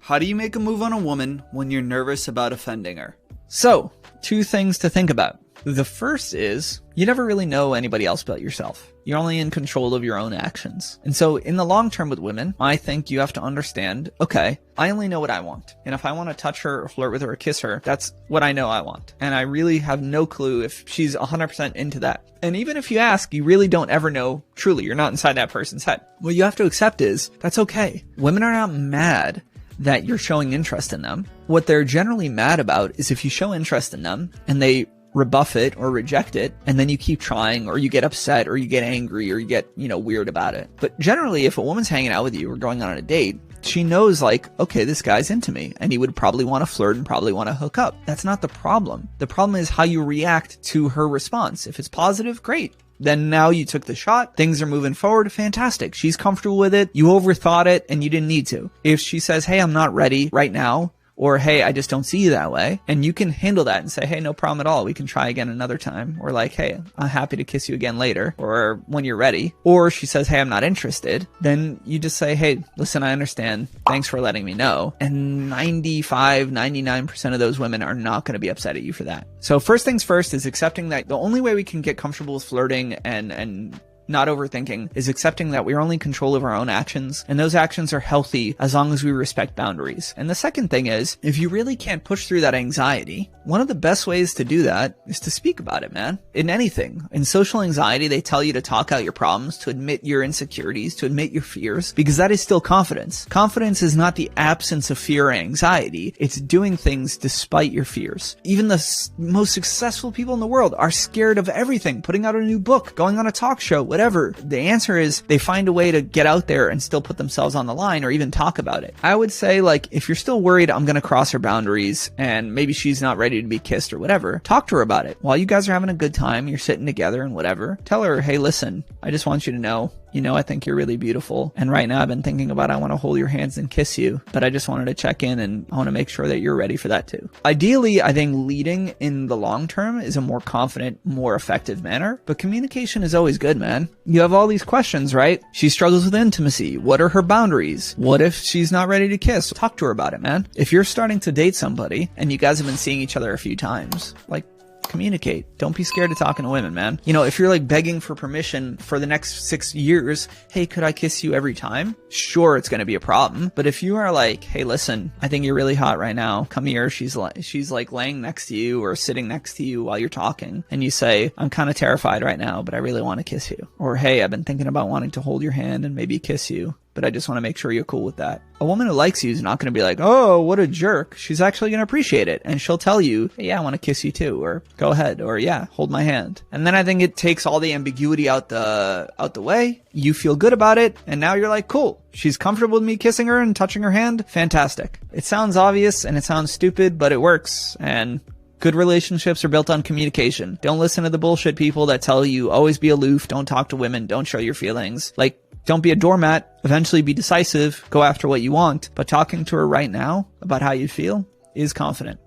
How do you make a move on a woman when you're nervous about offending her? So, 2 things to think about. The first is, you never really know anybody else but yourself. You're only in control of your own actions. And so in the long term with women, I think you have to understand, okay, I only know what I want. And if I want to touch her or flirt with her or kiss her, that's what I know I want. And I really have no clue if she's 100% into that. And even if you ask, you really don't ever know truly. You're not inside that person's head. What you have to accept is, that's okay. Women are not mad that you're showing interest in them. What they're generally mad about is if you show interest in them and they rebuff it or reject it, and then you keep trying, or you get upset, or you get angry, or you get, weird about it. But generally, if a woman's hanging out with you or going on a date, she knows like, okay, this guy's into me, and he would probably want to flirt and probably want to hook up. That's not the problem. The problem is how you react to her response. If it's positive, great. Then now you took the shot, things are moving forward, fantastic. She's comfortable with it, you overthought it, and you didn't need to. If she says, hey, I'm not ready right now, or, hey, I just don't see you that way. And you can handle that and say, hey, no problem at all. We can try again another time. Or like, hey, I'm happy to kiss you again later, or when you're ready. Or she says, hey, I'm not interested. Then you just say, hey, listen, I understand. Thanks for letting me know. And 99% of those women are not going to be upset at you for that. So first things first is accepting that the only way we can get comfortable with flirting and not overthinking is accepting that we're only in control of our own actions, and those actions are healthy as long as we respect boundaries. And the second thing is, if you really can't push through that anxiety, one of the best ways to do that is to speak about it, man. In anything. In social anxiety, they tell you to talk out your problems, to admit your insecurities, to admit your fears, because that is still confidence. Confidence is not the absence of fear or anxiety. It's doing things despite your fears. Even the most successful people in the world are scared of everything, putting out a new book, going on a talk show, whatever. The answer is they find a way to get out there and still put themselves on the line or even talk about it. I would say, like, if you're still worried I'm going to cross her boundaries and maybe she's not ready to be kissed or whatever, talk to her about it. While you guys are having a good time, you're sitting together and whatever, tell her, hey, listen, I just want you to know, I think you're really beautiful. And right now I've been thinking about, I want to hold your hands and kiss you, but I just wanted to check in and I want to make sure that you're ready for that too. Ideally, I think leading in the long term is a more confident, more effective manner, but communication is always good, man. You have all these questions, right? She struggles with intimacy. What are her boundaries? What if she's not ready to kiss? Talk to her about it, man. If you're starting to date somebody and you guys have been seeing each other a few times, like, communicate. Don't be scared of talking to women, man. If you're like begging for permission for the next 6 years, hey, could I kiss you every time? Sure, it's going to be a problem. But if you are like, hey, listen, I think you're really hot right now. Come here. She's like laying next to you or sitting next to you while you're talking. And you say, I'm kind of terrified right now, but I really want to kiss you. Or, hey, I've been thinking about wanting to hold your hand and maybe kiss you, but I just want to make sure you're cool with that. A woman who likes you is not going to be like, oh, what a jerk. She's actually going to appreciate it. And she'll tell you, hey, yeah, I want to kiss you too. Or go ahead. Or yeah, hold my hand. And then I think it takes all the ambiguity out the way. You feel good about it. And now you're like, cool. She's comfortable with me kissing her and touching her hand. Fantastic. It sounds obvious and it sounds stupid, but it works. And good relationships are built on communication. Don't listen to the bullshit people that tell you always be aloof. Don't talk to women. Don't show your feelings. Like, don't be a doormat, eventually be decisive, go after what you want. But talking to her right now about how you feel is confident.